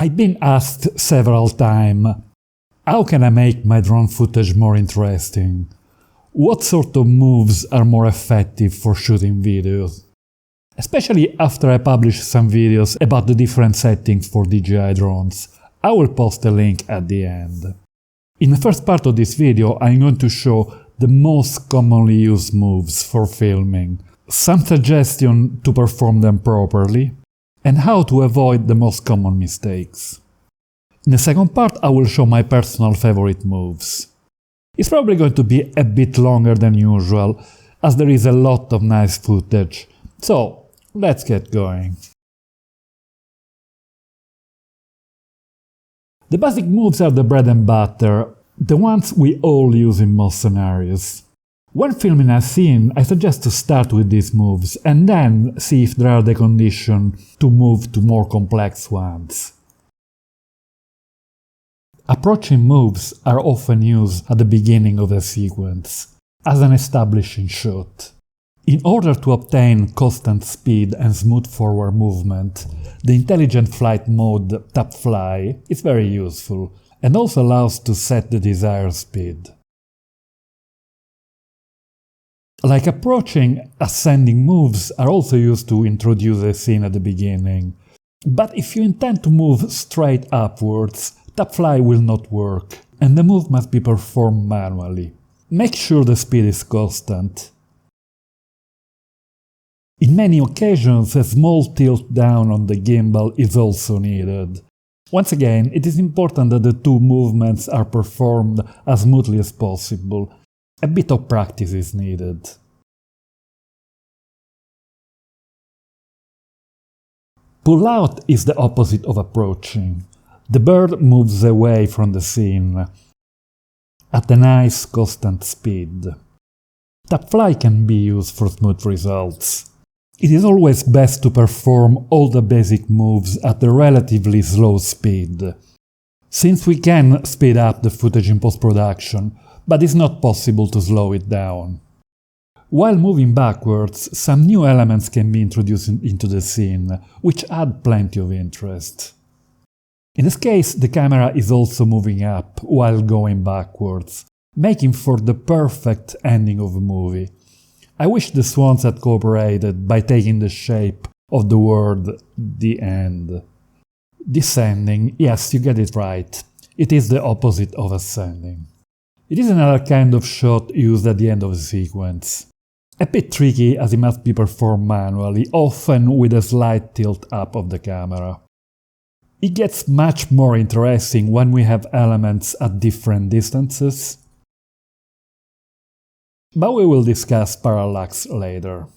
I've been asked several times, how can I make my drone footage more interesting? What sort of moves are more effective for shooting videos? Especially after I publish some videos about the different settings for DJI drones. I will post a link at the end. In the first part of this video, I'm going to show the most commonly used moves for filming, some suggestions to perform them properly, and how to avoid the most common mistakes. In the second part, I will show my personal favorite moves. It's probably going to be a bit longer than usual, as there is a lot of nice footage. So, let's get going. The basic moves are the bread and butter, the ones we all use in most scenarios. When filming a scene, I suggest to start with these moves and then see if there are the conditions to move to more complex ones. Approaching moves are often used at the beginning of a sequence, as an establishing shot. In order to obtain constant speed and smooth forward movement, the intelligent flight mode tap fly is very useful and also allows to set the desired speed. Like approaching, ascending moves are also used to introduce a scene at the beginning. But if you intend to move straight upwards, tap fly will not work, and the move must be performed manually. Make sure the speed is constant. In many occasions, a small tilt down on the gimbal is also needed. Once again, it is important that the two movements are performed as smoothly as possible. A bit of practice is needed. Pull out is the opposite of approaching. The bird moves away from the scene at a nice constant speed. Tap fly can be used for smooth results. It is always best to perform all the basic moves at a relatively slow speed, since we can speed up the footage in post-production, but it's not possible to slow it down. While moving backwards, some new elements can be introduced into the scene, which add plenty of interest. In this case, the camera is also moving up while going backwards, making for the perfect ending of a movie. I wish the swans had cooperated by taking the shape of the word "the end." Descending, yes, you get it right. It is the opposite of ascending. It is another kind of shot used at the end of a sequence. A bit tricky as it must be performed manually, often with a slight tilt up of the camera. It gets much more interesting when we have elements at different distances. But we will discuss parallax later.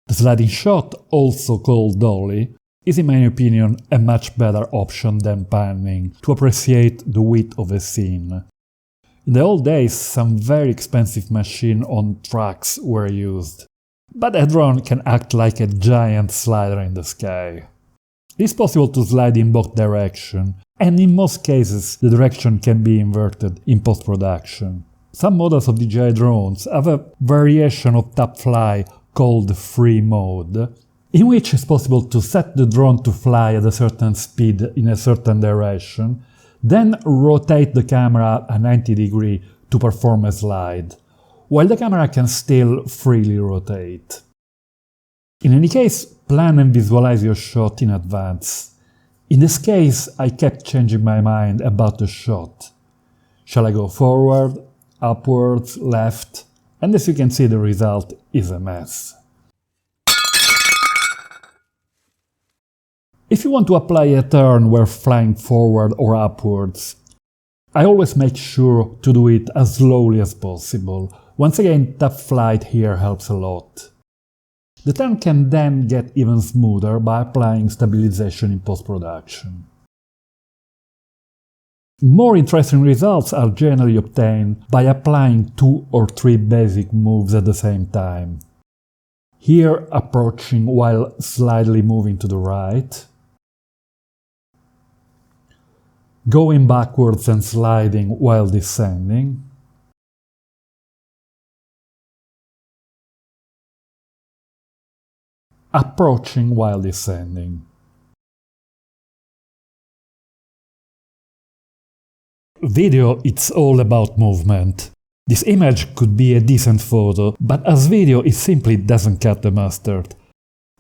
The sliding shot, also called dolly, is in my opinion a much better option than panning to appreciate the width of a scene. In the old days, some very expensive machines on tracks were used, but a drone can act like a giant slider in the sky. It is possible to slide in both directions, and in most cases the direction can be inverted in post-production. Some models of DJI drones have a variation of tap fly called free mode, in which it's possible to set the drone to fly at a certain speed in a certain direction, then rotate the camera at 90 degrees to perform a slide, while the camera can still freely rotate. In any case, plan and visualize your shot in advance. In this case, I kept changing my mind about the shot. Shall I go forward, upwards, left? And as you can see, the result is a mess. If you want to apply a turn where flying forward or upwards, I always make sure to do it as slowly as possible. Once again, tap flight here helps a lot. The turn can then get even smoother by applying stabilization in post-production. More interesting results are generally obtained by applying 2 or 3 basic moves at the same time. Here, approaching while slightly moving to the right, going backwards and sliding while descending, approaching while descending. Video, it's all about movement. This image could be a decent photo, but as video it simply doesn't cut the mustard.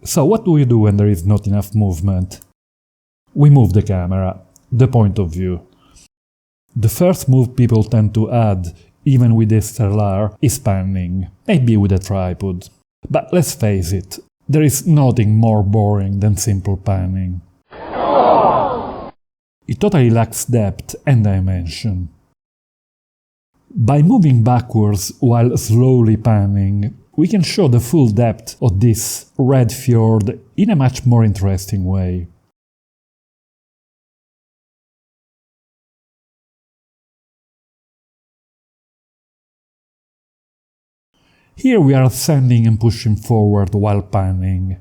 So what do you do when there is not enough movement? We move the camera, the point of view. The first move people tend to add, even with SLR, is panning, maybe with a tripod. But let's face it, there is nothing more boring than simple panning. It totally lacks depth and dimension. By moving backwards while slowly panning, we can show the full depth of this red fjord in a much more interesting way. Here we are ascending and pushing forward while panning.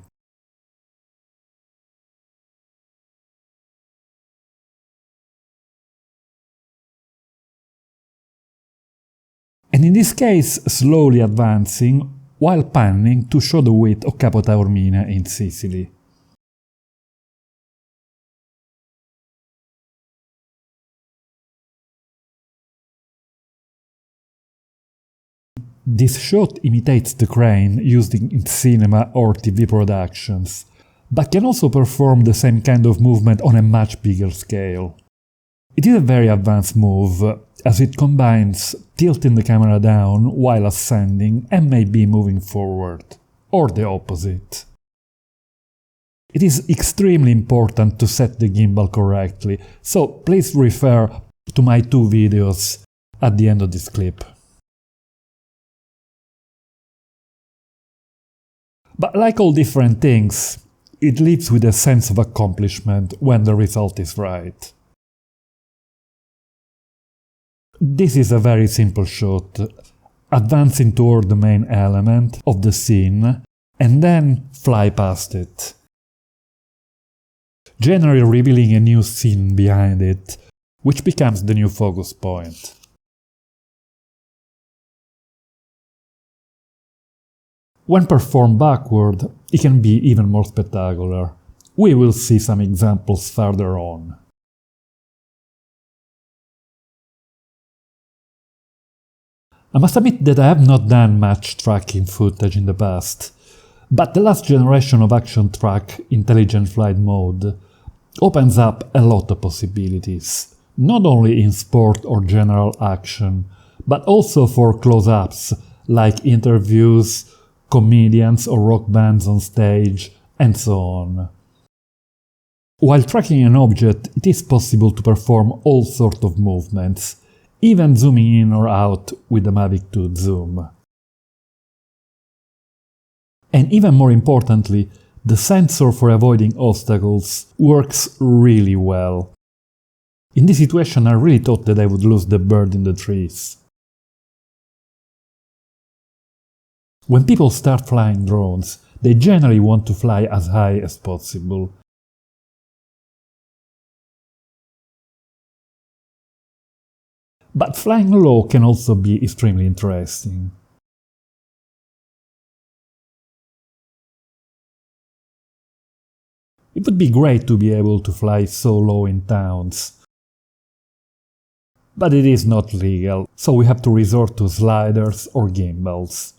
And in this case, slowly advancing while panning to show the width of Capo Taormina in Sicily. This shot imitates the crane used in cinema or TV productions, but can also perform the same kind of movement on a much bigger scale. It is a very advanced move, as it combines tilting the camera down while ascending and maybe moving forward, or the opposite. It is extremely important to set the gimbal correctly, so please refer to my 2 videos at the end of this clip. But like all different things, it leaves with a sense of accomplishment when the result is right. This is a very simple shot, advancing toward the main element of the scene and then fly past it, generally revealing a new scene behind it, which becomes the new focus point. When performed backward, it can be even more spectacular. We will see some examples further on. I must admit that I have not done much tracking footage in the past, but the last generation of action track intelligent flight mode opens up a lot of possibilities, not only in sport or general action, but also for close-ups like interviews, comedians or rock bands on stage, and so on. While tracking an object, it is possible to perform all sorts of movements, even zooming in or out with the Mavic 2 zoom. And even more importantly, the sensor for avoiding obstacles works really well. In this situation I really thought that I would lose the bird in the trees. When people start flying drones, they generally want to fly as high as possible. But flying low can also be extremely interesting. It would be great to be able to fly so low in towns. But it is not legal, so we have to resort to sliders or gimbals.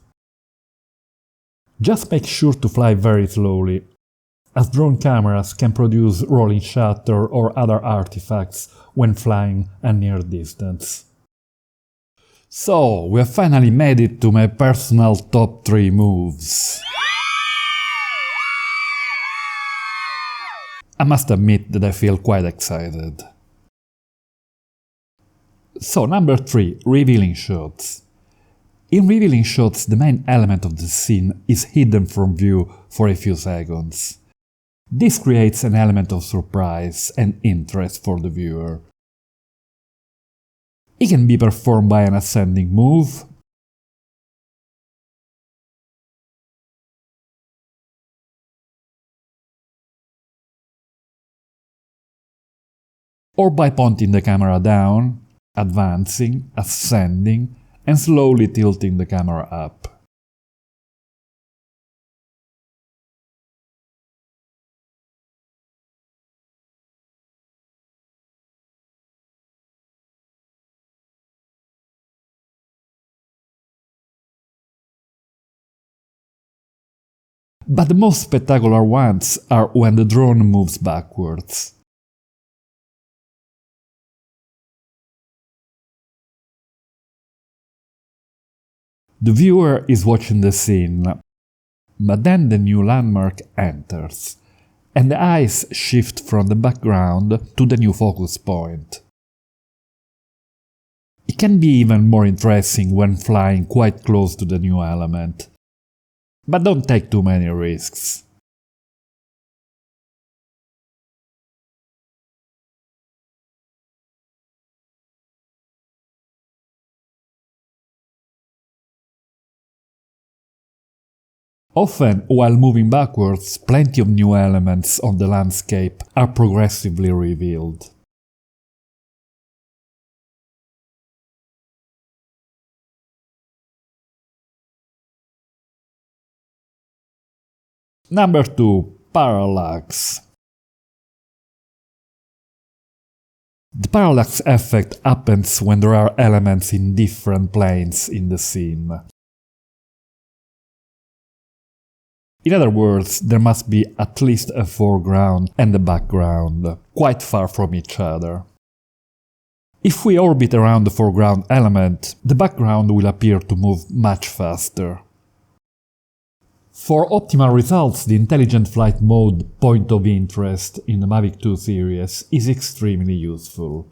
Just make sure to fly very slowly, as drone cameras can produce rolling shutter or other artifacts when flying a near distance. So, we have finally made it to my personal top 3 moves. I must admit that I feel quite excited. So, number 3, revealing shots. In revealing shots, the main element of the scene is hidden from view for a few seconds. This creates an element of surprise and interest for the viewer. It can be performed by an ascending move, or by pointing the camera down, advancing, ascending, and slowly tilting the camera up. But the most spectacular ones are when the drone moves backwards. The viewer is watching the scene, but then the new landmark enters, and the eyes shift from the background to the new focus point. It can be even more interesting when flying quite close to the new element. But don't take too many risks. Often, while moving backwards, plenty of new elements on the landscape are progressively revealed. Number 2. Parallax. The parallax effect happens when there are elements in different planes in the scene. In other words, there must be at least a foreground and a background, quite far from each other. If we orbit around the foreground element, the background will appear to move much faster. For optimal results, the intelligent flight mode point of interest in the Mavic 2 series is extremely useful.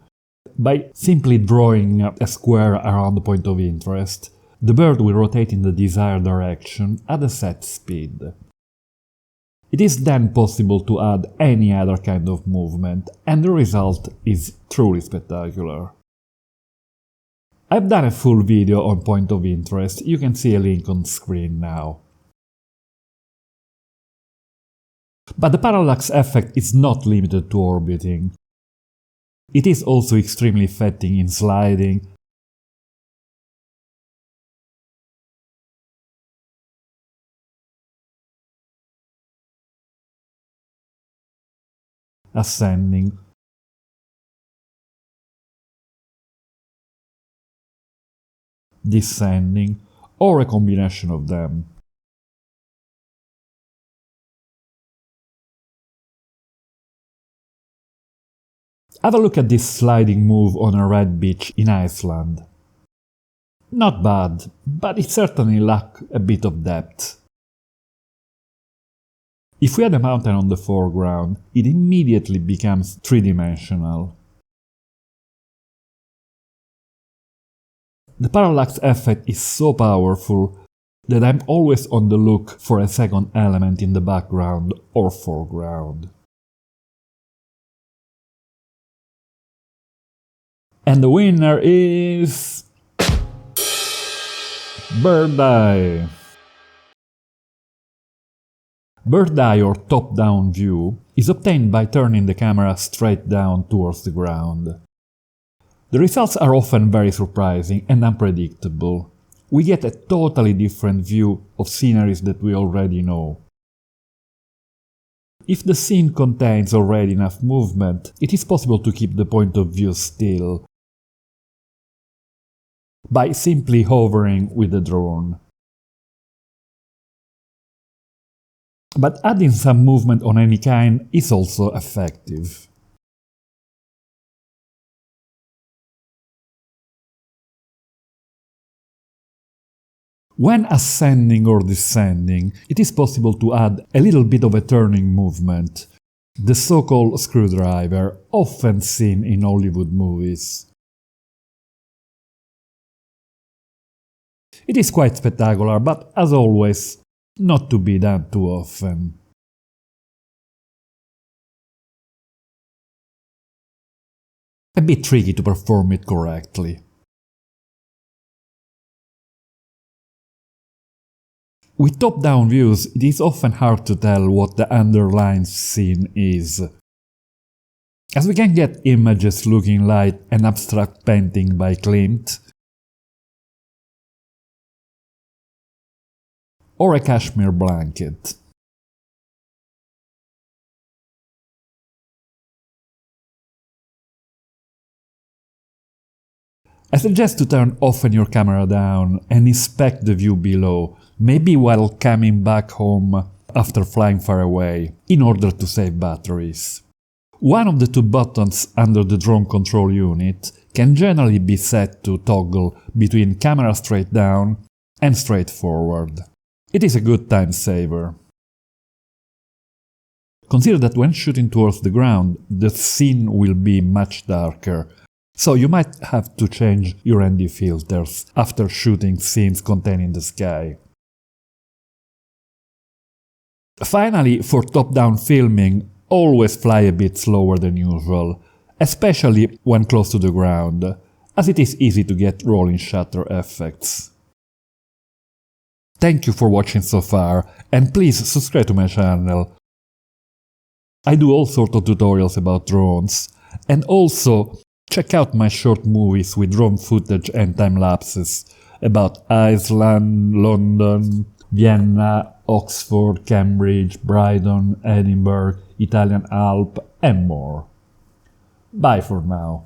By simply drawing a square around the point of interest, the bird will rotate in the desired direction at a set speed. It is then possible to add any other kind of movement, and the result is truly spectacular. I've done a full video on point of interest, you can see a link on screen now. But the parallax effect is not limited to orbiting. It is also extremely effective in sliding, ascending, descending, or a combination of them. Have a look at this sliding move on a red beach in Iceland. Not bad, but it certainly lacks a bit of depth. If we had a mountain on the foreground, it immediately becomes three-dimensional. The parallax effect is so powerful that I'm always on the look for a second element in the background or foreground. And the winner is... Bird's Eye. Bird's eye or top-down view is obtained by turning the camera straight down towards the ground. The results are often very surprising and unpredictable. We get a totally different view of sceneries that we already know. If the scene contains already enough movement, it is possible to keep the point of view still by simply hovering with the drone. But adding some movement on any kind is also effective. When ascending or descending, it is possible to add a little bit of a turning movement, the so-called screwdriver, often seen in Hollywood movies. It is quite spectacular, but as always, not to be done too often. A bit tricky to perform it correctly. With top-down views, it is often hard to tell what the underlying scene is, as we can get images looking like an abstract painting by Klimt, or a cashmere blanket. I suggest to turn often your camera down and inspect the view below, maybe while coming back home after flying far away, in order to save batteries. One of the two buttons under the drone control unit can generally be set to toggle between camera straight down and straight forward. It is a good time saver. Consider that when shooting towards the ground, the scene will be much darker, so you might have to change your ND filters after shooting scenes containing the sky. Finally, for top-down filming, always fly a bit slower than usual, especially when close to the ground, as it is easy to get rolling shutter effects. Thank you for watching so far, and please subscribe to my channel. I do all sorts of tutorials about drones, and also check out my short movies with drone footage and time-lapses about Iceland, London, Vienna, Oxford, Cambridge, Brighton, Edinburgh, Italian Alps, and more. Bye for now.